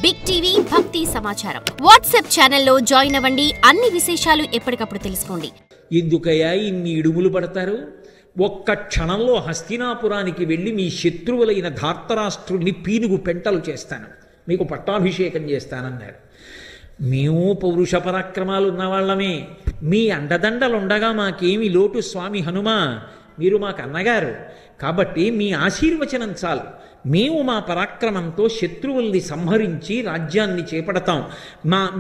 Big TV భక్తి సమాచారం WhatsApp ఛానల్లో జాయిన్ అవ్వండి. అన్ని విశేషాలు ఎప్పటికప్పుడు తెలుసుకోండి. ఎందుకయ్యా ఇన్ని ఇడుములు పడతారు? ఒక్క క్షణంలో హస్తినాపురానికి వెళ్ళి మీ శత్రువులైన ధార్తరాష్ట్రుల్ని పీనుగు పెంటలు చేస్తాను, మీకు పట్టాభిషేకం చేస్తానన్నారు. మేము పౌరుష పరాక్రమాలు ఉన్నవాళ్ళమే, మీ అండదండలుండగా మాకేమి లోటు స్వామి హనుమా, మీరు మాకు అన్నగారు కాబట్టి మీ ఆశీర్వచనం చాలు. మేము మా పరాక్రమంతో శత్రువుల్ని సంహరించి రాజ్యాన్ని చేపడతాం,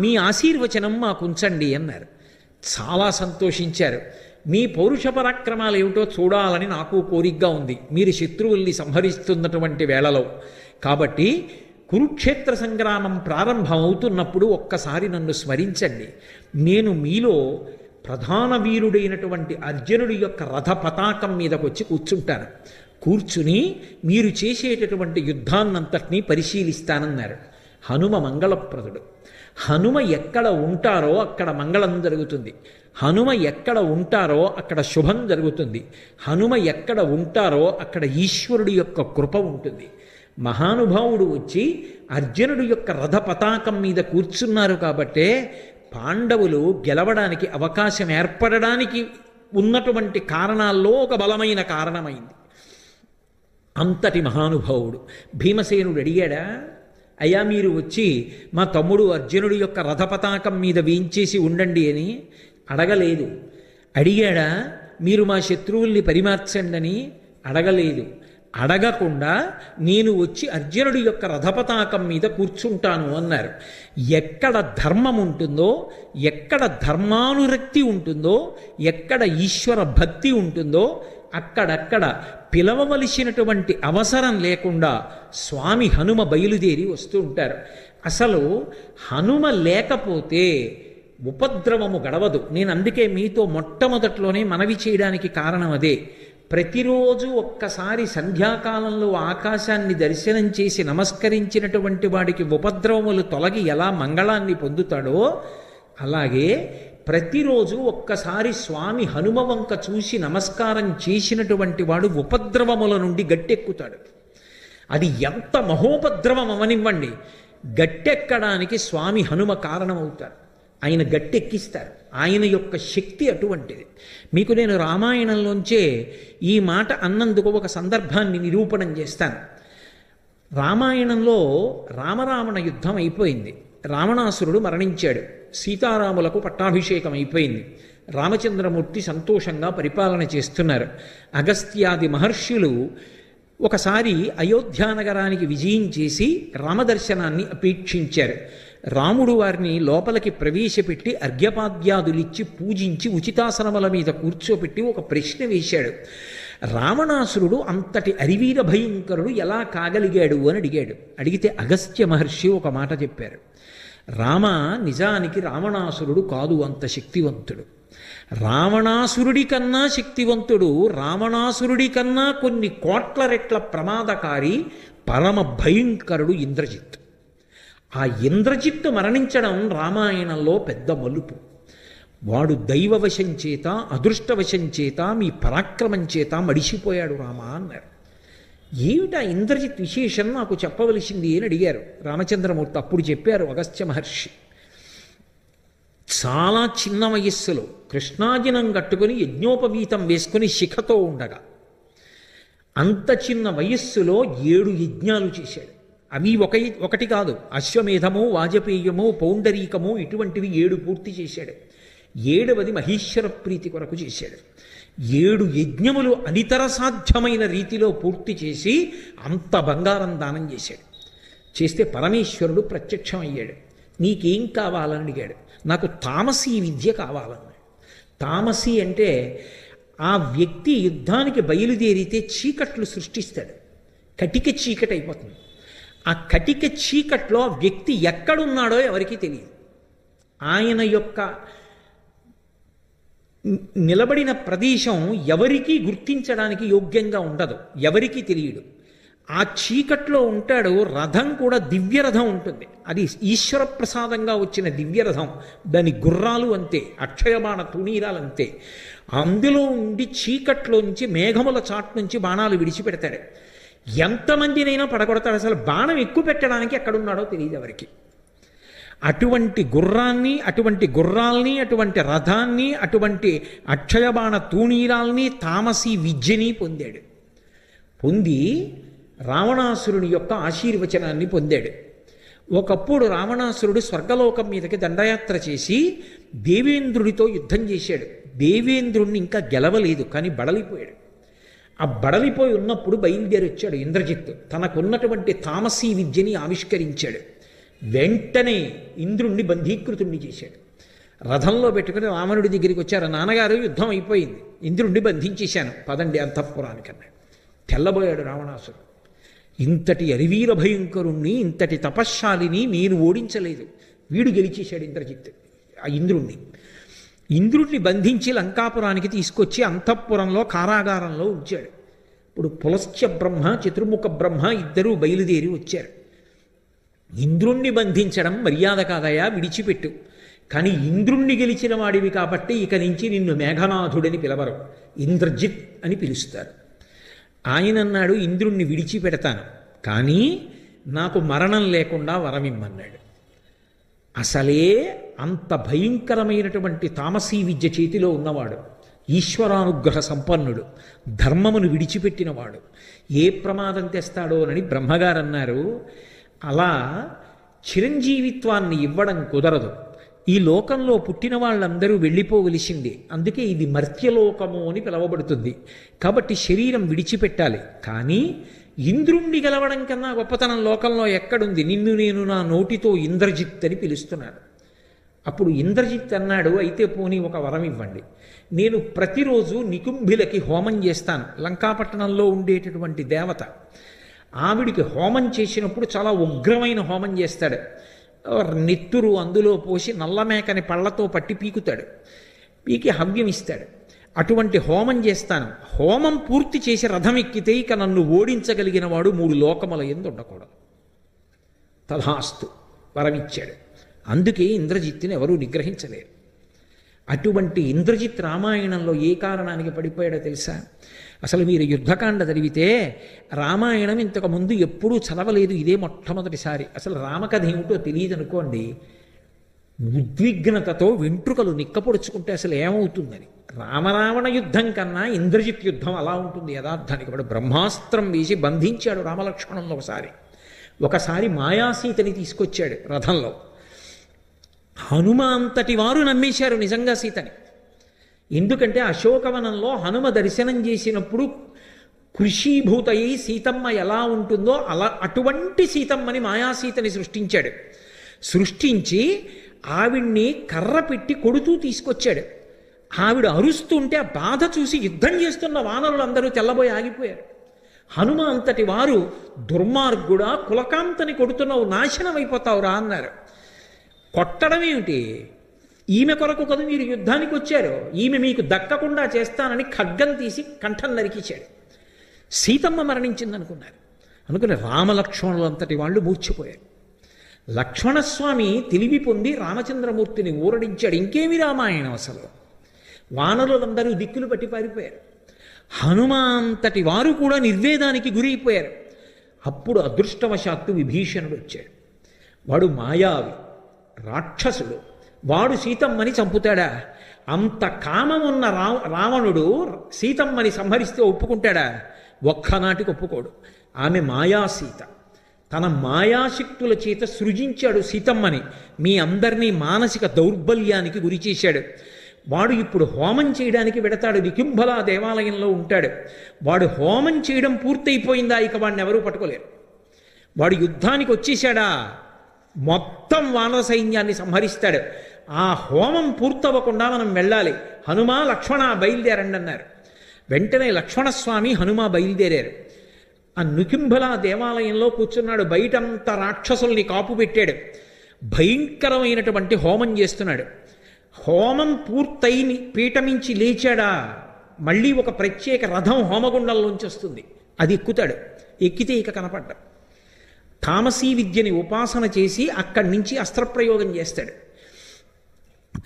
మీ ఆశీర్వచనం మాకు ఉంచండి అన్నారు. చాలా సంతోషించారు. మీ పౌరుష పరాక్రమాలు ఏమిటో చూడాలని నాకు కోరికగా ఉంది మీరు శత్రువుల్ని సంహరిస్తున్నటువంటి వేళలో. కాబట్టి కురుక్షేత్ర సంగ్రామం ప్రారంభమవుతున్నప్పుడు ఒక్కసారి నన్ను స్మరించండి. నేను మీలో ప్రధాన వీరుడైనటువంటి అర్జునుడి యొక్క రథ పతాకం మీదకి వచ్చి కూర్చుంటాను. కూర్చుని మీరు చేసేటటువంటి యుద్ధాన్నంతటినీ పరిశీలిస్తానన్నారు. హనుమ మంగళప్రదుడు. హనుమ ఎక్కడ ఉంటారో అక్కడ మంగళం జరుగుతుంది. హనుమ ఎక్కడ ఉంటారో అక్కడ శుభం జరుగుతుంది. హనుమ ఎక్కడ ఉంటారో అక్కడ ఈశ్వరుడి యొక్క కృప ఉంటుంది. మహానుభావుడు వచ్చి అర్జునుడి యొక్క రథ పతాకం మీద కూర్చున్నారు కాబట్టే పాండవులు గెలవడానికి అవకాశం ఏర్పడడానికి ఉన్నటువంటి కారణాల్లో ఒక బలమైన కారణమైంది. అంతటి మహానుభావుడు భీమసేనుడు అడిగాడా, అయ్యా మీరు వచ్చి మా తమ్ముడు అర్జునుడి యొక్క రథపతాకం మీద వేయించేసి ఉండండి అని అడగలేదు. అడిగాడా మీరు మా శత్రువుల్ని పరిమార్చండి అని అడగలేదు. అడగకుండా నేను వచ్చి అర్జునుడి యొక్క రథపతాకం మీద కూర్చుంటాను అన్నారు. ఎక్కడ ధర్మం ఉంటుందో, ఎక్కడ ధర్మానురక్తి ఉంటుందో, ఎక్కడ ఈశ్వర భక్తి ఉంటుందో అక్కడక్కడ పిలవవలసినటువంటి అవసరం లేకుండా స్వామి హనుమ బయలుదేరి వస్తూ ఉంటారు. అసలు హనుమ లేకపోతే ఉపద్రవము గడవదు. నేను అందుకే మీతో మొట్టమొదట్లోనే మనవి చేయడానికి కారణం అదే. ప్రతిరోజు ఒక్కసారి సంధ్యాకాలంలో ఆకాశాన్ని దర్శనం చేసి నమస్కరించినటువంటి వాడికి ఉపద్రవములు తొలగి ఎలా మంగళాన్ని పొందుతాడో అలాగే ప్రతిరోజు ఒక్కసారి స్వామి హనుమ వంక చూసి నమస్కారం చేసినటువంటి వాడు ఉపద్రవముల నుండి గట్టెక్కుతాడు. అది ఎంత మహోపద్రవం అవనివ్వండి, గట్టెక్కడానికి స్వామి హనుమ కారణమవుతారు. ఆయన గట్టెక్కిస్తారు. ఆయన యొక్క శక్తి అటువంటిది. మీకు నేను రామాయణంలోంచే ఈ మాట అన్నందుకు ఒక సందర్భాన్ని నిరూపణం చేస్తాను. రామాయణంలో రామరావణ యుద్ధం అయిపోయింది. రావణాసురుడు మరణించాడు. సీతారాములకు పట్టాభిషేకం అయిపోయింది. రామచంద్రమూర్తి సంతోషంగా పరిపాలన చేస్తున్నారు. అగస్త్యాది మహర్షులు ఒకసారి అయోధ్యానగరానికి విజయం చేసి రామదర్శనాన్ని అపేక్షించారు. రాముడు వారిని లోపలికి ప్రవేశపెట్టి అర్ఘ్యపాద్యాదులిచ్చి పూజించి ఉచితాసనముల మీద కూర్చోపెట్టి ఒక ప్రశ్న వేశాడు. రావణాసురుడు అంతటి అరివీర భయంకరుడు ఎలా కాగలిగాడు అని అడిగాడు. అడిగితే అగస్త్య మహర్షి ఒక మాట చెప్పారు. రామ, నిజానికి రావణాసురుడు కాదు అంత శక్తివంతుడు. రావణాసురుడి కన్నా శక్తివంతుడు, రావణాసురుడి కన్నా కొన్ని కోట్ల రెట్ల ప్రమాదకారి పరమ భయంకరుడు ఇంద్రజిత్. ఆ ఇంద్రజిత్తు మరణించడం రామాయణంలో పెద్ద మలుపు. వాడు దైవవశం చేత, అదృష్టవశం చేత, మీ పరాక్రమం చేత మడిసిపోయాడు రామా అన్నారు. ఏమిటా ఇంద్రజిత్ విశేషం నాకు చెప్పవలసింది అని అడిగారు రామచంద్రమూర్తి. అప్పుడు చెప్పారు అగస్త్య మహర్షి. చాలా చిన్న వయస్సులో కృష్ణాజినం కట్టుకుని యజ్ఞోపవీతం వేసుకుని శిఖతో ఉండగా అంత చిన్న వయస్సులో 7 యజ్ఞాలు చేశాడు. అవి ఒకటి కాదు, అశ్వమేధము, వాజపేయము, పౌండరీకము ఇటువంటివి 7 పూర్తి చేశాడు. 7వది మహేశ్వర ప్రీతి కొరకు చేశాడు. 7 యజ్ఞములు అనితర సాధ్యమైన రీతిలో పూర్తి చేసి అంత బంగారం దానం చేశాడు. చేస్తే పరమేశ్వరుడు ప్రత్యక్షం అయ్యాడు. నీకేం కావాలని అడిగాడు. నాకు తామసీ విద్య కావాలన్నాడు. తామసీ అంటే ఆ వ్యక్తి యుద్ధానికి బయలుదేరితే చీకట్లు సృష్టిస్తాడు. కటిక చీకటి అయిపోతుంది. ఆ కటిక చీకట్లో ఆ వ్యక్తి ఎక్కడున్నాడో ఎవరికీ తెలియదు. ఆయన యొక్క నిలబడిన ప్రదేశం ఎవరికీ గుర్తించడానికి యోగ్యంగా ఉండదు, ఎవరికీ తెలియడు. ఆ చీకట్లో ఉంటాడు. రథం కూడా దివ్యరథం ఉంటుంది. అది ఈశ్వర ప్రసాదంగా వచ్చిన దివ్యరథం. దాని గుర్రాలు అంతే, అక్షయబాణ తుణీరాలు అంతే. అందులో ఉండి చీకట్లోంచి మేఘముల చాటు నుంచి బాణాలు విడిచిపెడతాడు. ఎంతమందినైనా పడగొడతాడు. అసలు బాణం ఎక్కువ పెట్టడానికి ఎక్కడున్నాడో తెలియదు ఎవరికి. అటువంటి గుర్రాన్ని, అటువంటి గుర్రాల్ని, అటువంటి రథాన్ని, అటువంటి అక్షయబాణ తూణీరాల్ని, తామసీ విద్యని పొందాడు. పొంది రావణాసురుని యొక్క ఆశీర్వచనాన్ని పొందాడు. ఒకప్పుడు రావణాసురుడు స్వర్గలోకం మీదకి దండయాత్ర చేసి దేవేంద్రుడితో యుద్ధం చేశాడు. దేవేంద్రుణ్ణి ఇంకా గెలవలేదు, కానీ బడలిపోయాడు. ఆ బడలిపోయి ఉన్నప్పుడు బయలుదేరి వచ్చాడు ఇంద్రజిత్తు. తనకున్నటువంటి తామసీ విద్యని ఆవిష్కరించాడు. వెంటనే ఇంద్రుణ్ణి బంధీకృతుణ్ణి చేశాడు. రథంలో పెట్టుకుని రావణుడి దగ్గరికి వచ్చారు. నాన్నగారు యుద్ధం అయిపోయింది, ఇంద్రుణ్ణి బంధించేశాను, పదండి అంతఃపురానికన్నాడు. తెల్లబోయాడు రావణాసురుడు. ఇంతటి అరివీర భయంకరుణ్ణి, ఇంతటి తపశ్శాలిని నేను ఓడించలేదు, వీడు గెలిచేశాడు ఇంద్రజిత్తు ఆ ఇంద్రుణ్ణి. ఇంద్రుణ్ణి బంధించి లంకాపురానికి తీసుకొచ్చి అంతఃపురంలో కారాగారంలో ఉంచాడు. ఇప్పుడు పులస్త్య బ్రహ్మ, చతుర్ముఖ బ్రహ్మ ఇద్దరూ బయలుదేరి వచ్చారు. ఇంద్రుణ్ణి బంధించడం మర్యాద కాదయా, విడిచిపెట్టు. కానీ ఇంద్రుణ్ణి గెలిచిన వాడివి కాబట్టి ఇక నుంచి నిన్ను మేఘనాథుడని పిలవరు, ఇంద్రజిత్ అని పిలుస్తారు. ఆయన అన్నాడు, ఇంద్రుణ్ణి విడిచిపెడతాను, కానీ నాకు మరణం లేకుండా వరమిమ్మన్నాడు. అసలే అంత భయంకరమైనటువంటి తామసీ విద్య చేతిలో ఉన్నవాడు, ఈశ్వరానుగ్రహ సంపన్నుడు, ధర్మమును విడిచిపెట్టినవాడు, ఏ ప్రమాదం తెస్తాడో అని బ్రహ్మగారు అన్నారు. అలా చిరంజీవిత్వాన్ని ఇవ్వడం కుదరదు. ఈ లోకంలో పుట్టిన వాళ్ళందరూ వెళ్ళిపోవలసిందే. అందుకే ఇది మర్త్యలోకము అని పిలవబడుతుంది. కాబట్టి శరీరం విడిచిపెట్టాలి. కానీ ఇంద్రుణ్ణి గెలవడం కన్నా గొప్పతనం లోకంలో ఎక్కడుంది? నిన్ను నేను నా నోటితో ఇంద్రజిత్ అని పిలుస్తున్నాను. అప్పుడు ఇంద్రజిత్ అన్నాడు, అయితే పోనీ ఒక వరం ఇవ్వండి, నేను ప్రతిరోజు నికుంభిలకి హోమం చేస్తాను. లంకాపట్టణంలో ఉండేటటువంటి దేవత, ఆవిడికి హోమం చేసినప్పుడు చాలా ఉగ్రమైన హోమం చేస్తాడు. నెత్తురు అందులో పోసి నల్లమేకని పళ్ళతో పట్టి పీకుతాడు, పీకి హవ్యం ఇస్తాడు. అటువంటి హోమం చేస్తాను. హోమం పూర్తి చేసి రథం ఎక్కితే ఇక నన్ను ఓడించగలిగిన వాడు 3 లోకముల యందు ఉండకూడదు. తథాస్తు వరమిచ్చాడు. అందుకే ఇంద్రజిత్తుని ఎవరూ నిగ్రహించలేరు. అటువంటి ఇంద్రజిత్ రామాయణంలో ఏ కారణానికి పడిపోయాడో తెలుసా? అసలు మీరు యుద్ధకాండ చదివితే రామాయణం ఇంతకుముందు ఎప్పుడూ చదవలేదు, ఇదే మొట్టమొదటిసారి. అసలు రామకథ ఏమిటో తెలియదు అనుకోండి, ఉద్విగ్నతతో వెంట్రుకలు నిక్కపొడుచుకుంటే అసలు ఏమవుతుందని. రామరావణ యుద్ధం కన్నా ఇంద్రజిత్ యుద్ధం అలా ఉంటుంది యథార్థానికి. వాడు బ్రహ్మాస్త్రం వేసి బంధించాడు రామలక్ష్మణంలో. ఒకసారి మాయాసీతని తీసుకొచ్చాడు రథంలో. హనుమ అంతటి వారు నమ్మేశారు నిజంగా సీతని. ఎందుకంటే అశోకవనంలో హనుమ దర్శనం చేసినప్పుడు కృషీభూతయి సీతమ్మ ఎలా ఉంటుందో అలా అటువంటి సీతమ్మని మాయాసీతని సృష్టించాడు. సృష్టించి ఆవిడ్ని కర్ర పెట్టి కొడుతూ తీసుకొచ్చాడు. ఆవిడ అరుస్తుంటే ఆ బాధ చూసి యుద్ధం చేస్తున్న వానరులందరూ తెల్లబోయి ఆగిపోయారు. హనుమ అంతటి వారు దుర్మార్గుడా, కులకాంతని కొడుతున్నావు, నాశనం అయిపోతావురా అన్నారు. కొట్టడం ఏమిటి? ఈమె కొరకు కదా మీరు యుద్ధానికి వచ్చారు, ఈమె మీకు దక్కకుండా చేస్తానని ఖడ్గం తీసి కంఠం నరికించాడు. సీతమ్మ మరణించిందనుకున్నారు. అనుకుని రామలక్ష్మణులు అంతటి వాళ్ళు మూర్చిపోయారు. లక్ష్మణస్వామి తెలివి పొంది రామచంద్రమూర్తిని ఊరడించాడు. ఇంకేమి రామాయణం అసలు. వానరులందరూ దిక్కులు పట్టి పారిపోయారు. హనుమంతటి వారు కూడా నిర్వేదానికి గురైపోయారు. అప్పుడు అదృష్టవశాత్తు విభీషణుడు వచ్చాడు. వాడు మాయావి, రాక్షసుడు. వాడు సీతమ్మని చంపుతాడా? అంత కామమున్న రావణుడు సీతమ్మని సంహరిస్తే ఒప్పుకుంటాడా? ఒక్కనాటికి ఒప్పుకోడు. ఆమె మాయాసీత. తన మాయాశక్తుల చేత సృజించాడు సీతమ్మని. మీ అందరినీ మానసిక దౌర్బల్యానికి గురి చేశాడు. వాడు ఇప్పుడు హోమం చేయడానికి వెడతాడు. నికుంభల దేవాలయంలో ఉంటాడు. వాడు హోమం చేయడం పూర్తయిపోయిందా, ఇక వాడిని ఎవరూ పట్టుకోలేరు. వాడు యుద్ధానికి వచ్చేశాడా, మొత్తం వానర సైన్యాన్ని సంహరిస్తాడు. ఆ హోమం పూర్తవ్వకుండా మనం వెళ్ళాలి. హనుమ, లక్ష్మణ బయలుదేరండి అన్నారు. వెంటనే లక్ష్మణస్వామి, హనుమ బయలుదేరారు. ఆ నికుంభల దేవాలయంలో కూర్చున్నాడు. బయటంతా రాక్షసుల్ని కాపు పెట్టాడు. భయంకరమైనటువంటి హోమం చేస్తున్నాడు. హోమం పూర్తయి పీఠమించి లేచాడా, మళ్ళీ ఒక ప్రత్యేక రథం హోమగుండంలోంచి వస్తుంది. అది ఎక్కుతాడు. ఎక్కితే ఇక కనపడ్డా తామసీ విద్యని ఉపాసన చేసి అక్కడి నుంచి అస్త్రప్రయోగం చేస్తాడు.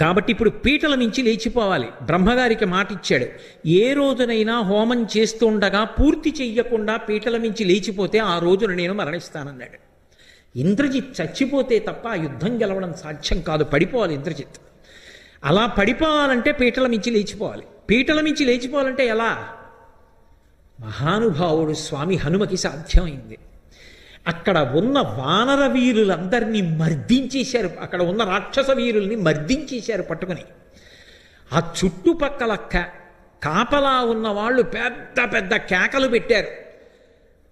కాబట్టి ఇప్పుడు పీటల నుంచి లేచిపోవాలి. బ్రహ్మగారికి మాట ఇచ్చాడు, ఏ రోజునైనా హోమం చేస్తుండగా పూర్తి చెయ్యకుండా పీటల నుంచి లేచిపోతే ఆ రోజున నేను మరణిస్తానన్నాడు. ఇంద్రజిత్ చచ్చిపోతే తప్ప ఆ యుద్ధం గెలవడం సాధ్యం కాదు, పడిపోవాలి ఇంద్రజిత్. అలా పడిపోవాలంటే పీటల మించి లేచిపోవాలి. పీటల మించి లేచిపోవాలంటే ఎలా? మహానుభావుడు స్వామి హనుమకి సాధ్యమైంది. అక్కడ ఉన్న వానర వీరులందరినీ మర్దించేశారు, అక్కడ ఉన్న రాక్షస వీరుల్ని మర్దించేశారు పట్టుకుని. ఆ చుట్టుపక్కల కాపలా ఉన్న వాళ్ళు పెద్ద పెద్ద కేకలు పెట్టారు,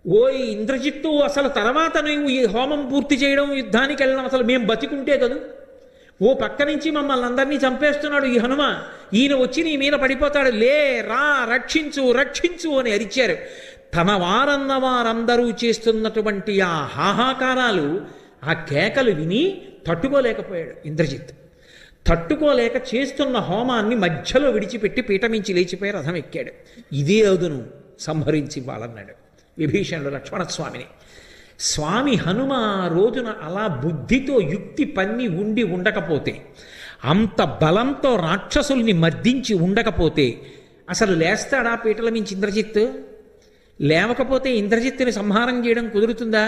ఓయ్ ఇంద్రజిత్తు, అసలు తర్వాత నువ్వు ఈ హోమం పూర్తి చేయడం, యుద్ధానికి వెళ్ళడం, అసలు మేము బతికుంటే కదూ, ఓ పక్క నుంచి మమ్మల్ని అందరినీ చంపేస్తున్నాడు ఈ హనుమ, ఈయన వచ్చి నీ మీద పడిపోతాడు, లే రా రక్షించు రక్షించు అని అరిచారు. తన వారన్న వారందరూ చేస్తున్నటువంటి ఆ హాహాకారాలు, ఆ కేకలు విని తట్టుకోలేకపోయాడు ఇంద్రజిత్. తట్టుకోలేక చేస్తున్న హోమాన్ని మధ్యలో విడిచిపెట్టి పీఠమించి లేచిపోయి రథం ఎక్కాడు. ఇదే అదును సంహరించి వాళ్ళన్నాడు విభీషణుడు లక్ష్మణస్వామిని. స్వామి హనుమ రోజున అలా బుద్ధితో యుక్తి పన్ని ఉండి ఉండకపోతే, అంత బలంతో రాక్షసుల్ని మర్దించి ఉండకపోతే అసలు లేస్తాడా పీటల మించి ఇంద్రజిత్? లేవకపోతే ఇంద్రజిత్తుని సంహారం చేయడం కుదురుతుందా?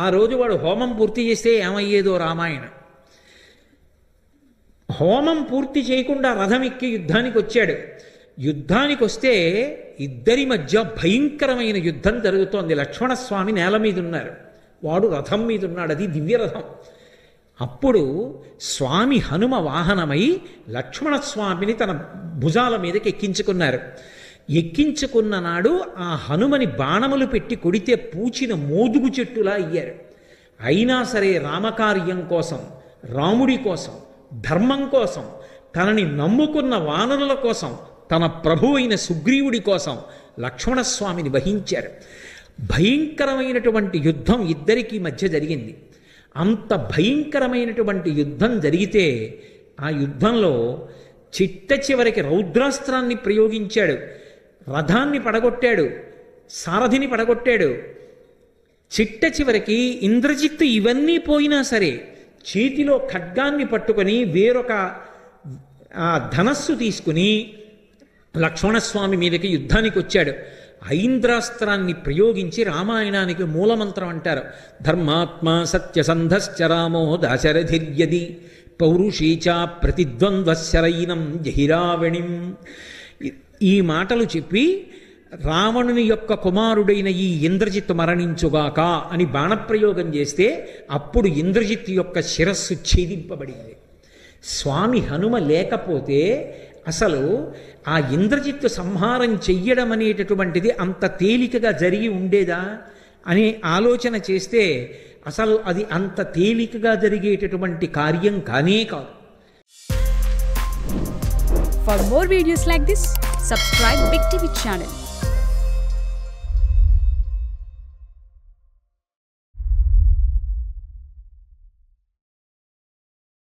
ఆ రోజు వాడు హోమం పూర్తి చేస్తే ఏమయ్యేదో రామాయణం. హోమం పూర్తి చేయకుండా రథం ఎక్కి యుద్ధానికి వచ్చాడు. యుద్ధానికి వస్తే ఇద్దరి మధ్య భయంకరమైన యుద్ధం జరుగుతోంది. లక్ష్మణస్వామి నేల మీద ఉన్నారు, వాడు రథం మీద ఉన్నాడు, అది దివ్యరథం. అప్పుడు స్వామి హనుమ వాహనమై లక్ష్మణస్వామిని తన భుజాల మీదకి ఎక్కించుకున్నారు. ఎక్కించుకున్న నాడు ఆ హనుమని బాణములు పెట్టి కొడితే పూచిన మోదుగు చెట్టులా అయ్యారు. అయినా సరే రామకార్యం కోసం, రాముడి కోసం, ధర్మం కోసం, తనని నమ్ముకున్న వానరుల కోసం, తన ప్రభు అయిన సుగ్రీవుడి కోసం లక్ష్మణస్వామిని వహించారు. భయంకరమైనటువంటి యుద్ధం ఇద్దరికీ మధ్య జరిగింది. అంత భయంకరమైనటువంటి యుద్ధం జరిగితే ఆ యుద్ధంలో చిట్ట చివరికి రౌద్రాస్త్రాన్ని ప్రయోగించాడు, రథాన్ని పడగొట్టాడు, సారథిని పడగొట్టాడు. చిట్ట చివరికి ఇంద్రజిత్తు ఇవన్నీ పోయినా సరే చేతిలో ఖడ్గాన్ని పట్టుకొని వేరొక ధనస్సు తీసుకుని లక్ష్మణస్వామి మీదకి యుద్ధానికి వచ్చాడు. ఐంద్రాస్త్రాన్ని ప్రయోగించి రామాయణానికి మూలమంత్రం అంటారు, ధర్మాత్మ సత్యసంధశ్చ రామో దాశరథిర్యది పౌరుషీచ ప్రతిద్వంద్వశరైనం జహిరావణిం. ఈ మాటలు చెప్పి రావణుని యొక్క కుమారుడైన ఈ ఇంద్రజిత్తు మరణించుగాక అని బాణప్రయోగం చేస్తే అప్పుడు ఇంద్రజిత్తు యొక్క శిరస్సు ఛేదింపబడింది. స్వామి హనుమ లేకపోతే అసలు ఆ ఇంద్రజిత్తు సంహారం చెయ్యడం అనేటటువంటిది అంత తేలికగా జరిగి ఉండేదా అని ఆలోచన చేస్తే అసలు అది అంత తేలికగా జరిగేటటువంటి కార్యం కానే కాదు. For more videos like this, subscribe Big TV channel.